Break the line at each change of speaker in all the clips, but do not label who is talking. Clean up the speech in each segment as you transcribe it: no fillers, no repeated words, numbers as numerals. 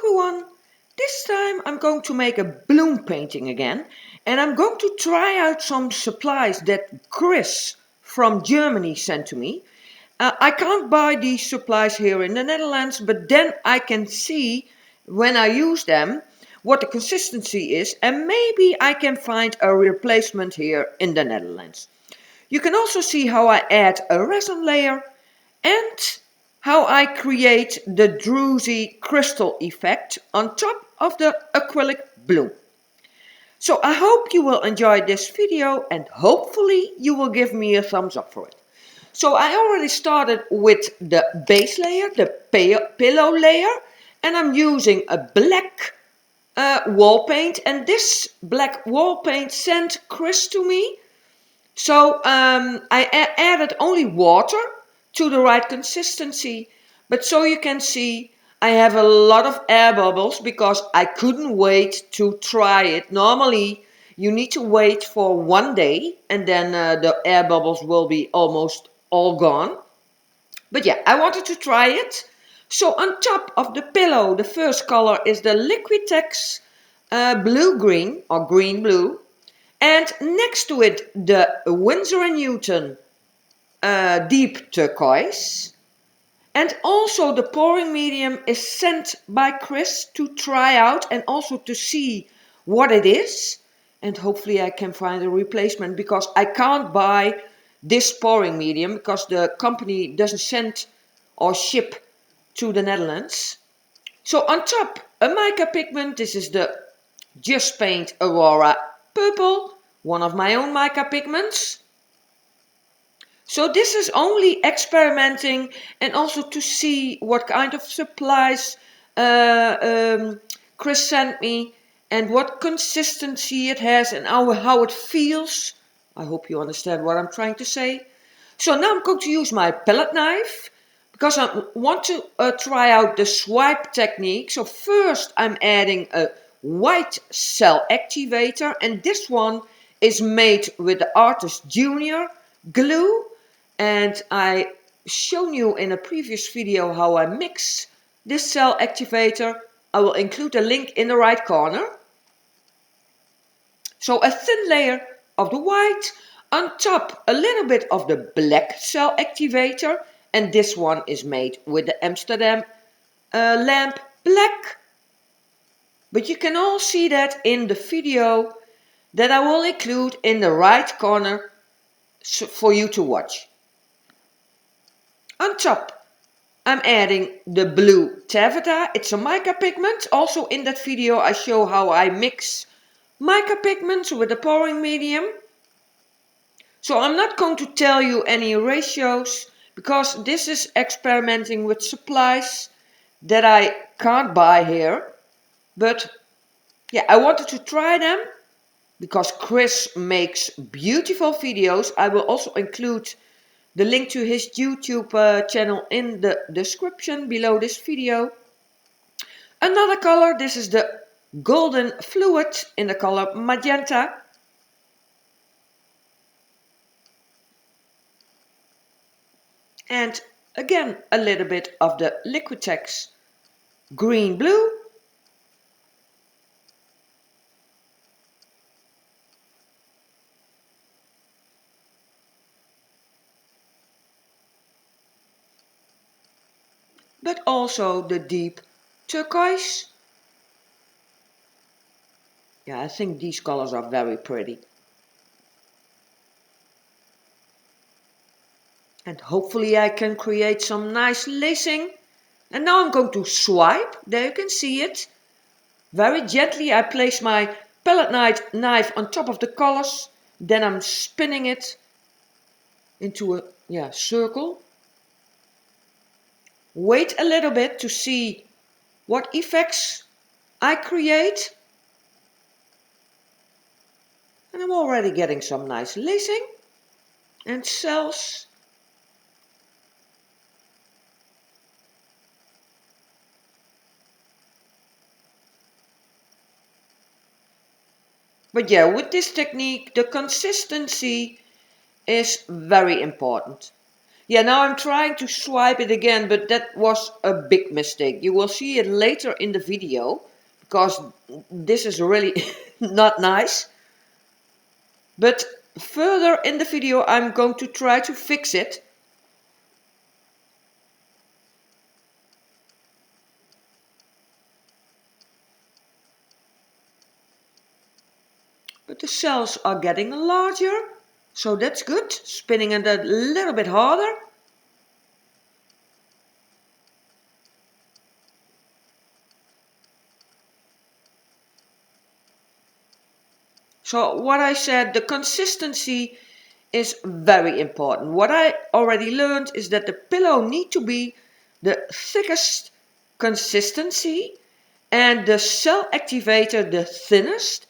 everyone! This time I'm going to make a bloom painting again, and I'm going to try out some supplies that Chris from Germany sent to me. I can't buy these supplies here in the Netherlands, but then I can see when I use them what the consistency is, and maybe I can find a replacement here in the Netherlands. You can also see how I add a resin layer and how I create the Druzy crystal effect on top of the acrylic bloom. So I hope you will enjoy this video and hopefully you will give me a thumbs up for it. So I already started with the base layer, the pillow layer, and I'm using a black wall paint, and this black wall paint sent Chris to me. So I added only water to the right consistency, but so you can see I have a lot of air bubbles because I couldn't wait to try it. Normally you need to wait for 1 day and then the air bubbles will be almost all gone. But yeah, I wanted to try it. So on top of the pillow, the first color is the Liquitex blue-green or green-blue. And next to it, the Winsor & Newton Deep Turquoise. And also the pouring medium is sent by Chris to try out and also to see what it is. And hopefully I can find a replacement because I can't buy this pouring medium because the company doesn't send or ship to the Netherlands. So on top, a mica pigment. This is the Just Paint Aurora Purple, one of my own mica pigments. So this is only experimenting and also to see what kind of supplies Chris sent me and what consistency it has and how it feels. I hope you understand what I'm trying to say. So now I'm going to use my palette knife because I want to try out the swipe technique. So first I'm adding a white cell activator, and this one is made with the Artist Junior glue, and I shown you in a previous video how I mix this cell activator. I will include a link in the right corner. So a thin layer of the white, on top a little bit of the black cell activator, and this one is made with the Amsterdam lamp black. But you can all see that in the video that I will include in the right corner for you to watch. On top I'm adding the blue Taffeta. It's a mica pigment. Also in that video I show how I mix mica pigments with the pouring medium. So I'm not going to tell you any ratios because this is experimenting with supplies that I can't buy here. But yeah, I wanted to try them because Chris makes beautiful videos. I will also include the link to his YouTube channel in the description below this video. Another color, this is the golden fluid in the color magenta. And again a little bit of the Liquitex green blue. But also the deep turquoise. Yeah, I think these colors are very pretty. And hopefully I can create some nice lacing. And now I'm going to swipe. There you can see it. Very gently I place my palette knife on top of the colors. Then I'm spinning it into a circle. Wait a little bit to see what effects I create. And I'm already getting some nice lacing and cells. But yeah, with this technique, the consistency is very important. Yeah, now I'm trying to swipe it again, but that was a big mistake. You will see it later in the video, because this is really not nice. But further in the video I'm going to try to fix it. But the cells are getting larger, so that's good. Spinning it a little bit harder. So what I said, the consistency is very important. What I already learned is that the pillow need to be the thickest consistency and the cell activator the thinnest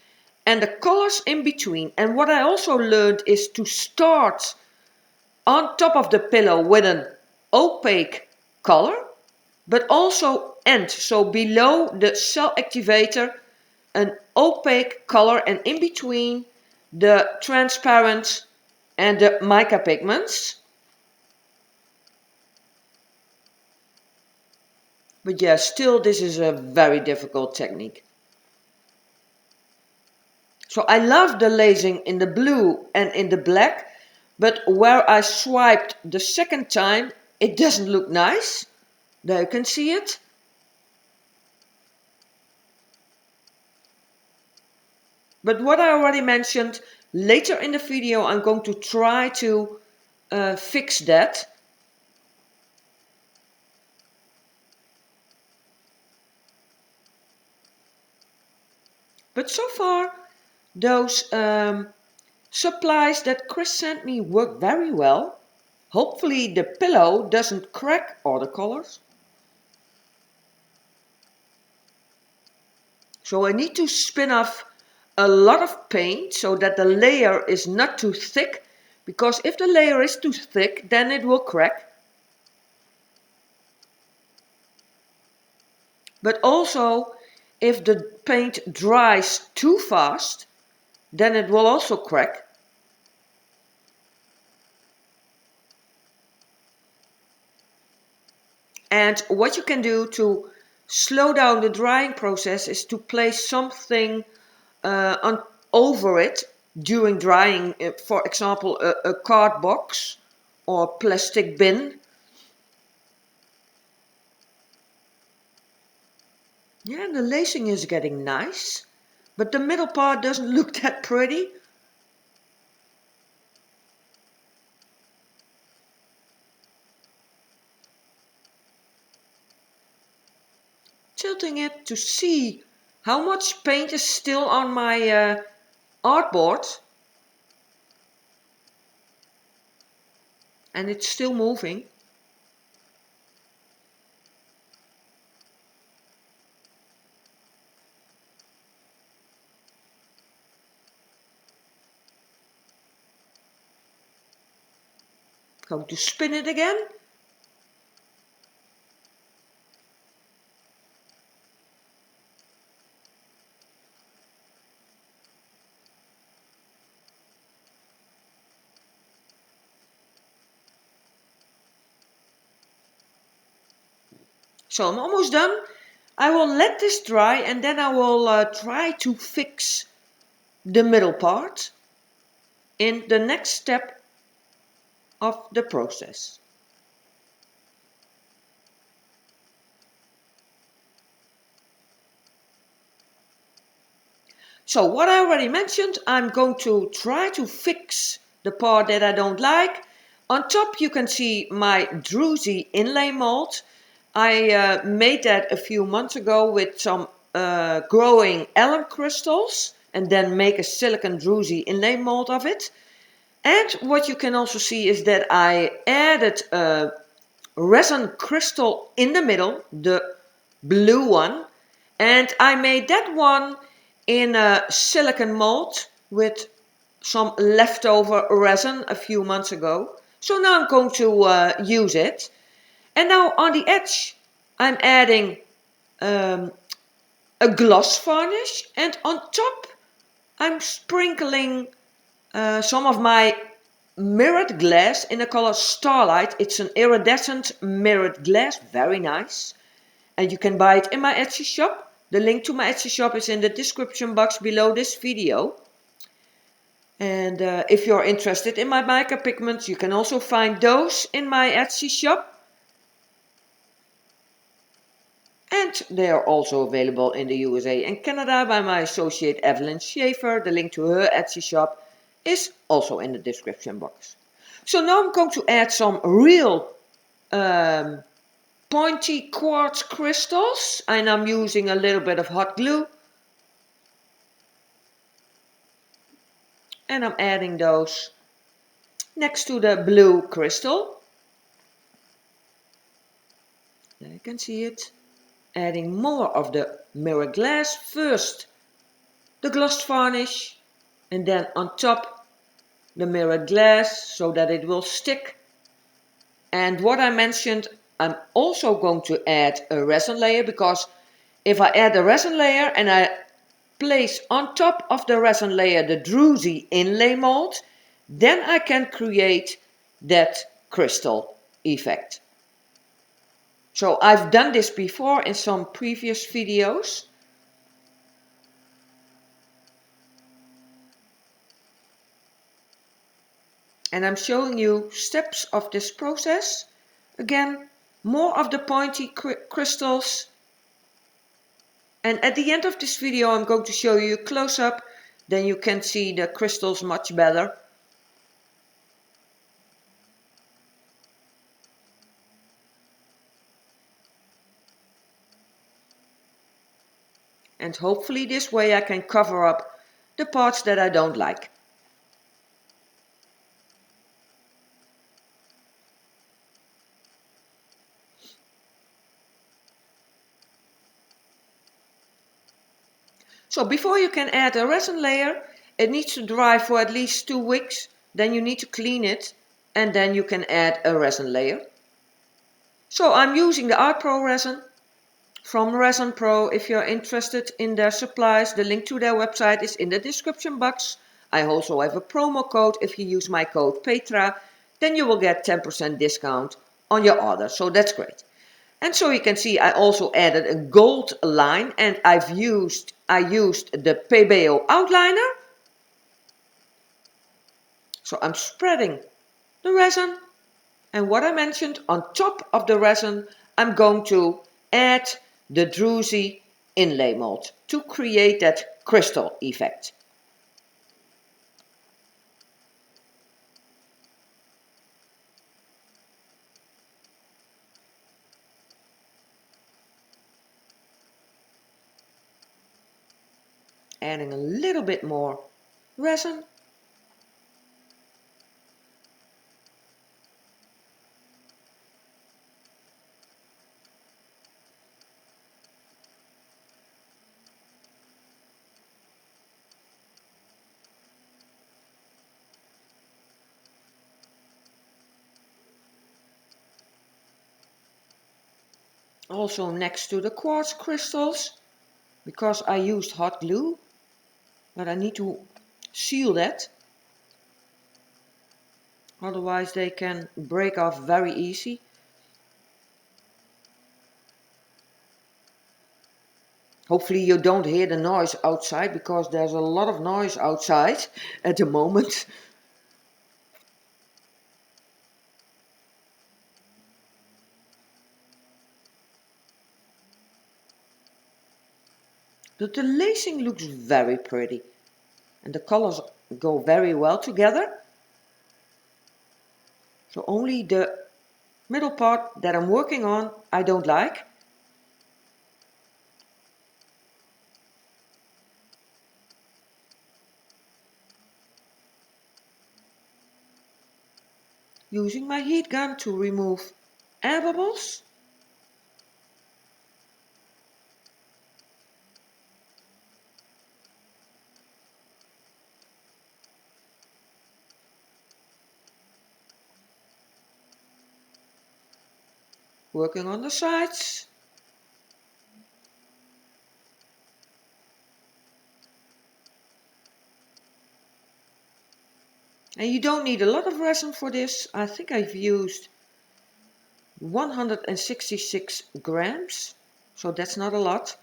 and the colors in between. And what I also learned is to start on top of the pillow with an opaque color, but also end, so below the cell activator, an opaque color, and in between the transparent and the mica pigments. But yeah, still this is a very difficult technique. So I love the lasing in the blue and in the black, but where I swiped the second time, it doesn't look nice. There you can see it. But what I already mentioned, later in the video I'm going to try to fix that. But so far, those supplies that Chris sent me work very well. Hopefully the pillow doesn't crack all the colors. So I need to spin off a lot of paint so that the layer is not too thick, because if the layer is too thick, then it will crack. But also, if the paint dries too fast, then it will also crack. And what you can do to slow down the drying process is to place something over it during drying, for example a card box or plastic bin. Yeah, the lacing is getting nice, but the middle part doesn't look that pretty. Tilting it to see how much paint is still on my artboard, and it's still moving. Going to spin it again. So I'm almost done. I will let this dry and then I will try to fix the middle part in the next step of the process. So what I already mentioned, I'm going to try to fix the part that I don't like. On top you can see my Druzy inlay mold. I made that a few months ago with some growing alum crystals and then make a silicone Druzy inlay mold of it. And what you can also see is that I added a resin crystal in the middle, the blue one, and I made that one in a silicone mold with some leftover resin a few months ago. So now I'm going to use it. And now on the edge I'm adding a gloss varnish, and on top I'm sprinkling some of my mirrored glass in the color Starlight. It's an iridescent mirrored glass, very nice. And you can buy it in my Etsy shop. The link to my Etsy shop is in the description box below this video. And if you're interested in my mica pigments, you can also find those in my Etsy shop. And they are also available in the USA and Canada by my associate Evelyn Schaefer. The link to her Etsy shop is also in the description box. So now I'm going to add some real pointy quartz crystals, and I'm using a little bit of hot glue. And I'm adding those next to the blue crystal. There you can see it. Adding more of the mirror glass. First the glossed varnish, and then on top the mirror glass so that it will stick. And what I mentioned, I'm also going to add a resin layer, because if I add a resin layer and I place on top of the resin layer the Druzy inlay mold, then I can create that crystal effect. So I've done this before in some previous videos. And I'm showing you steps of this process. Again, more of the pointy crystals. And at the end of this video I'm going to show you a close-up, then you can see the crystals much better. And hopefully this way I can cover up the parts that I don't like. So before you can add a resin layer, it needs to dry for at least 2 weeks. Then you need to clean it, and then you can add a resin layer. So I'm using the Art Pro resin from Resin Pro. If you're interested in their supplies, the link to their website is in the description box. I also have a promo code. If you use my code Petra, then you will get 10% discount on your order. So that's great. And so you can see I also added a gold line, and I used the PBO outliner. So I'm spreading the resin, and what I mentioned, on top of the resin I'm going to add the Druzy inlay mold to create that crystal effect. Adding a little bit more resin. Also next to the quartz crystals, because I used hot glue, but I need to seal that. Otherwise they can break off very easy. Hopefully you don't hear the noise outside, because there's a lot of noise outside at the moment. But the lacing looks very pretty, and the colors go very well together. So only the middle part that I'm working on I don't like. Using my heat gun to remove air bubbles. Working on the sides. And you don't need a lot of resin for this. I think I've used 166 grams, so that's not a lot.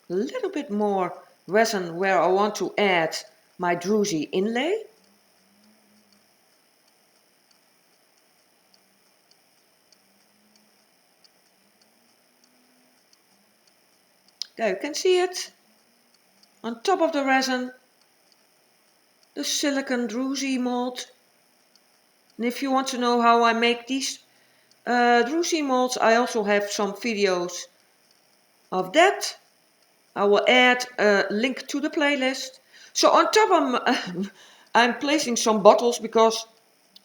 A little bit more resin where I want to add my Druzy inlay. There you can see it. On top of the resin, the silicone Druzy mold. And if you want to know how I make these Druzy molds, I also have some videos of that. I will add a link to the playlist. So on top I'm placing some bottles because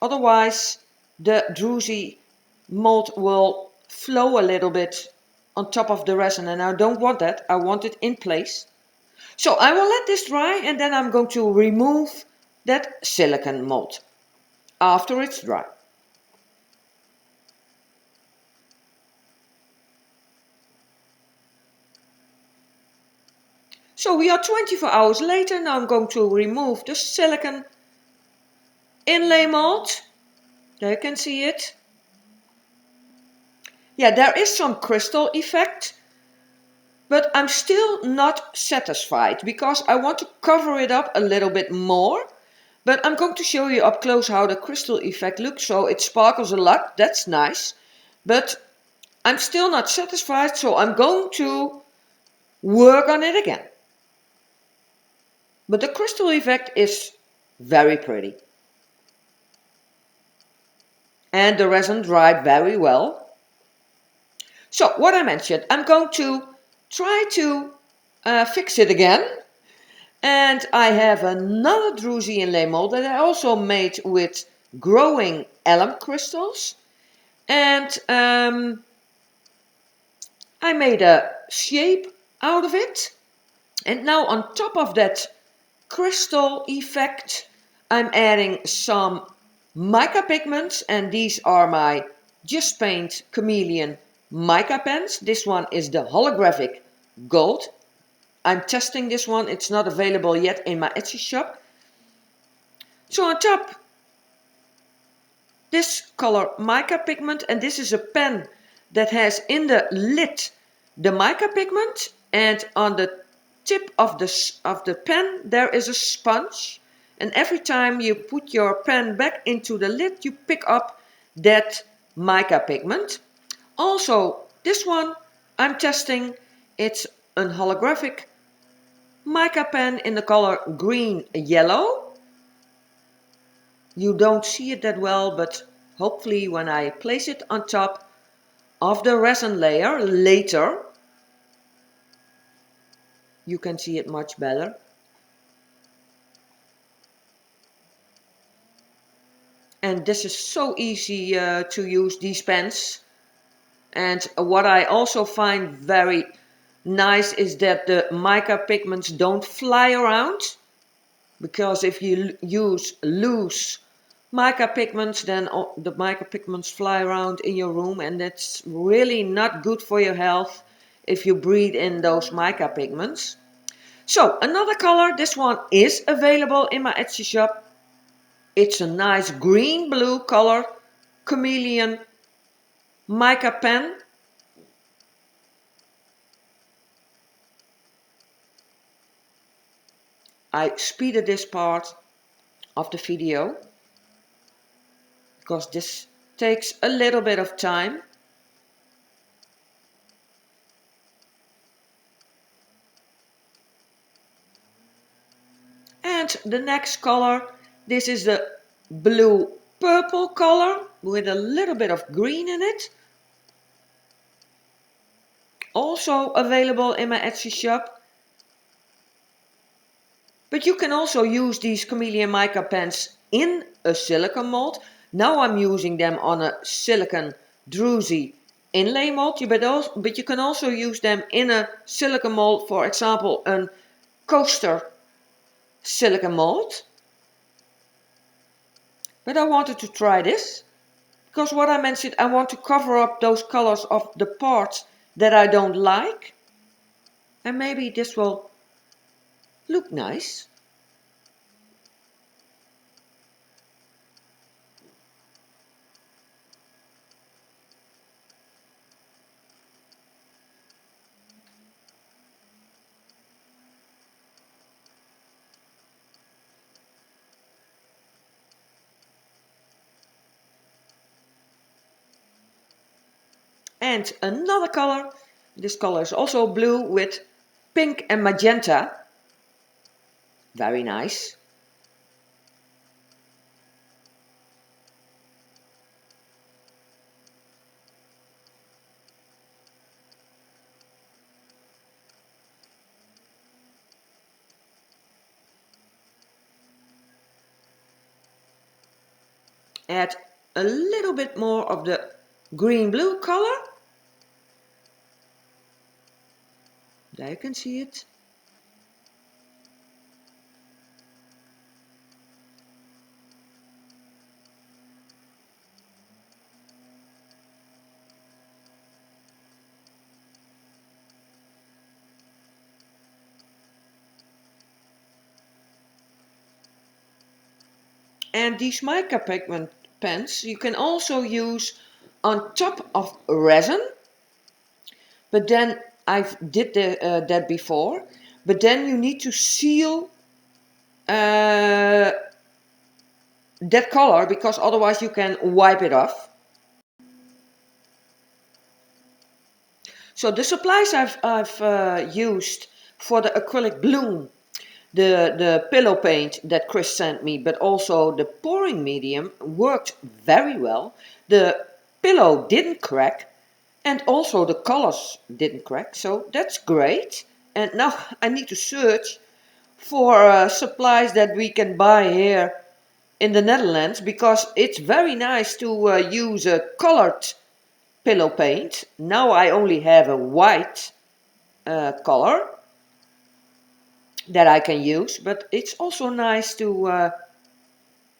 otherwise the Druzy mold will flow a little bit on top of the resin, and I don't want that. I want it in place. So I will let this dry, and then I'm going to remove that silicone mold after it's dry. So we are 24 hours later. Now I'm going to remove the silicone inlay mold. There you can see it. Yeah, there is some crystal effect, but I'm still not satisfied because I want to cover it up a little bit more. But I'm going to show you up close how the crystal effect looks. So it sparkles a lot, that's nice. But I'm still not satisfied, so I'm going to work on it again. But the crystal effect is very pretty. And the resin dried very well. So what I mentioned, I'm going to try to fix it again. And I have another Druzy inlay mold that I also made with growing alum crystals. And I made a shape out of it. And now on top of that crystal effect, I'm adding some mica pigments, and these are my Just Paint Chameleon mica pens. This one is the holographic gold. I'm testing this one, it's not available yet in my Etsy shop. So on top, this color mica pigment, and this is a pen that has in the lid the mica pigment, and on the tip of the pen there is a sponge, and every time you put your pen back into the lid you pick up that mica pigment. Also this one I'm testing, it's an holographic mica pen in the color green yellow. You don't see it that well, but hopefully when I place it on top of the resin layer later you can see it much better. And this is so easy to use, these pens. And what I also find very nice is that the mica pigments don't fly around. Because if you use loose mica pigments, then the mica pigments fly around in your room, and that's really not good for your health if you breathe in those mica pigments. So another color, this one is available in my Etsy shop. It's a nice green blue color, Chameleon mica pen. I speeded this part of the video because this takes a little bit of time. And the next color, this is the blue purple color with a little bit of green in it. Also available in my Etsy shop. But you can also use these Chameleon mica pens in a silicone mold. Now I'm using them on a silicone Druzy inlay mold. But you can also use them in a silicone mold, for example, a coaster silicone mold. But I wanted to try this, because what I mentioned, I want to cover up those colors of the parts that I don't like. And maybe this will look nice. And another color, this color is also blue with pink and magenta. Very nice. Add a little bit more of the green-blue color. There you can see it. And these mica pigment pens you can also use on top of resin. But then I've did that before. But then you need to seal that color, because otherwise you can wipe it off. So the supplies I've used for the acrylic bloom, the pillow paint that Chris sent me, but also the pouring medium worked very well. The pillow didn't crack, and also the colors didn't crack, so that's great. And now I need to search for supplies that we can buy here in the Netherlands, because it's very nice to use a colored pillow paint. Now I only have a white color that I can use, but it's also nice to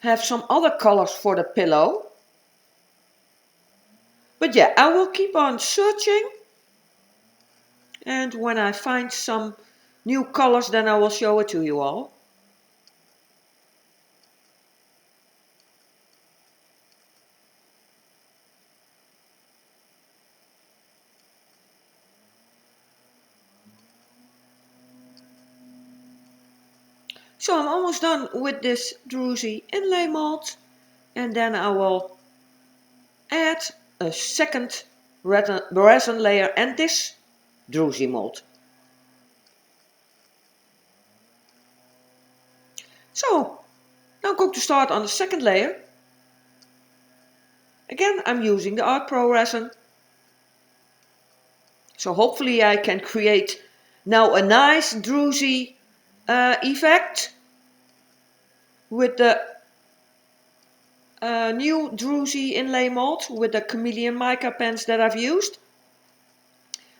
have some other colors for the pillow. But yeah, I will keep on searching, and when I find some new colors, then I will show it to you all. So I'm almost done with this Druzy inlay mold, and then I will add a second resin layer and this Druzy mold. So now I'm going to start on the second layer. Again, I'm using the Art Pro resin. So hopefully I can create now a nice Druzy effect with the new Druzy inlay mold with the Chameleon mica pens that I've used.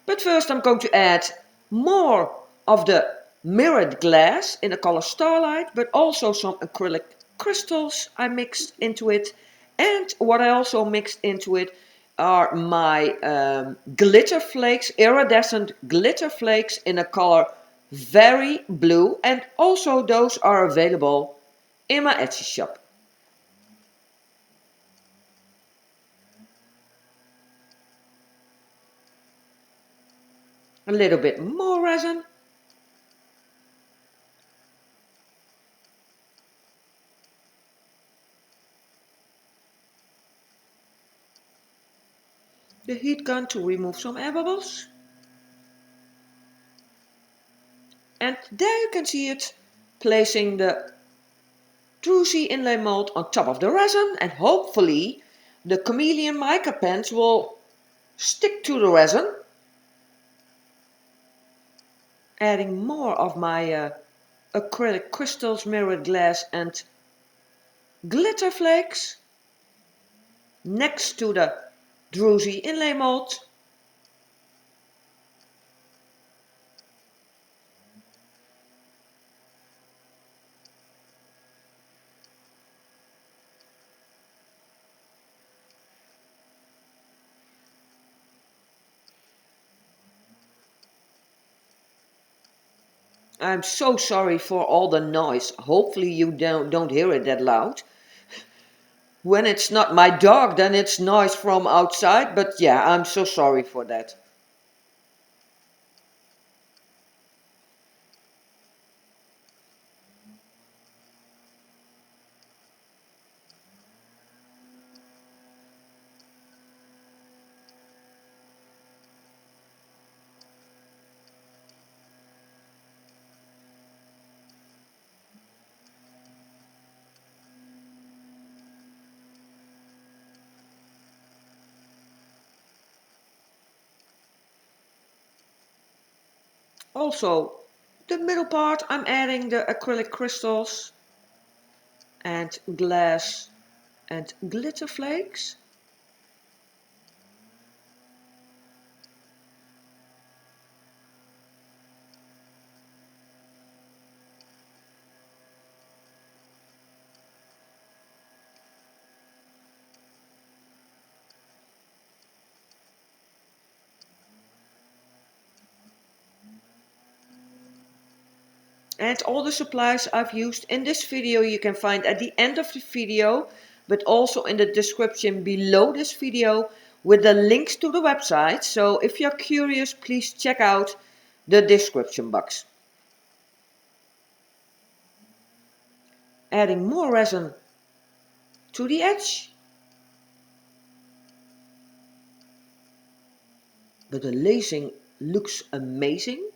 But first I'm going to add more of the mirrored glass in the color Starlight, but also some acrylic crystals I mixed into it. And what I also mixed into it are my glitter flakes, iridescent glitter flakes in a color very blue, and also those are available in my Etsy shop. A little bit more resin. The heat gun to remove some air bubbles. And there you can see it, placing the Druzy inlay mold on top of the resin, and hopefully the Chameleon mica pens will stick to the resin. Adding more of my acrylic crystals, mirrored glass and glitter flakes next to the Druzy inlay mold. I'm so sorry for all the noise. Hopefully you don't hear it that loud. When it's not my dog, then it's noise from outside. But yeah, I'm so sorry for that. Also, the middle part, I'm adding the acrylic crystals and glass and glitter flakes. And all the supplies I've used in this video you can find at the end of the video, but also in the description below this video with the links to the website. So if you're curious, please check out the description box. Adding more resin to the edge. But the lacing looks amazing.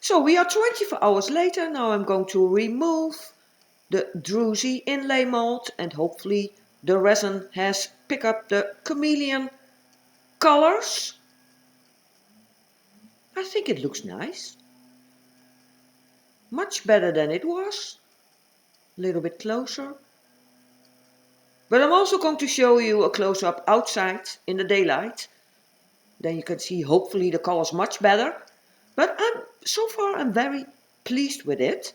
So we are 24 hours later. Now I'm going to remove the Druzy inlay mold and hopefully the resin has picked up the chameleon colors. I think it looks nice. Much better than it was. A little bit closer. But I'm also going to show you a close-up outside in the daylight. Then you can see hopefully the colors much better. But so far I'm very pleased with it.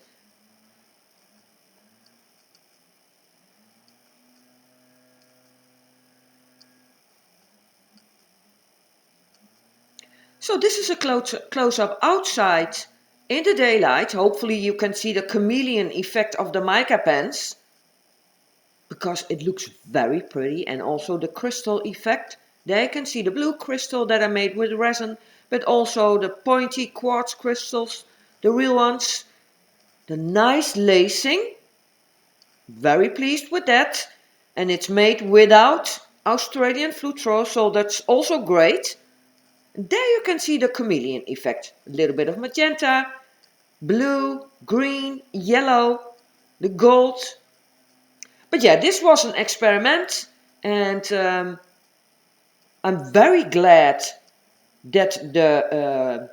So this is a close-up outside in the daylight. Hopefully you can see the chameleon effect of the mica pens, because it looks very pretty, and also the crystal effect. There you can see the blue crystal that I made with resin, but also the pointy quartz crystals, the real ones. The nice lacing, very pleased with that. And it's made without Australian fluoro, so that's also great. There you can see the chameleon effect. A little bit of magenta, blue, green, yellow, the gold. But yeah, this was an experiment, and I'm very glad that the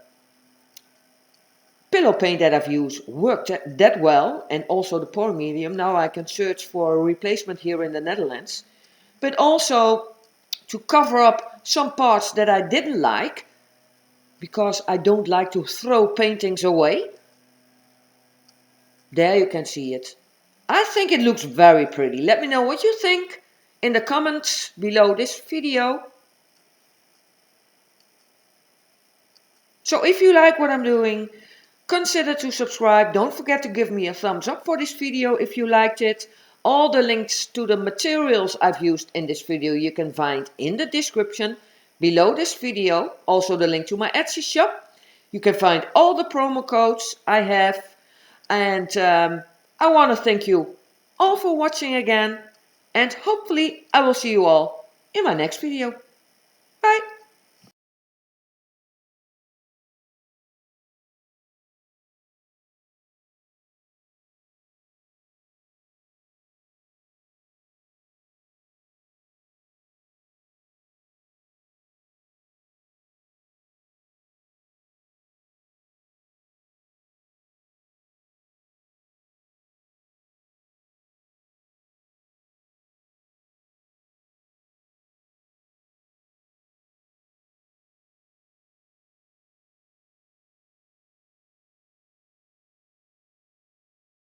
pillow paint that I've used worked that well, and also the pour medium. Now I can search for a replacement here in the Netherlands. But also to cover up some parts that I didn't like, because I don't like to throw paintings away. There you can see it. I think it looks very pretty. Let me know what you think in the comments below this video. So if you like what I'm doing, consider to subscribe. Don't forget to give me a thumbs up for this video if you liked it. All the links to the materials I've used in this video you can find in the description below this video. Also the link to my Etsy shop. You can find all the promo codes I have. And I want to thank you all for watching again. And hopefully I will see you all in my next video. Bye!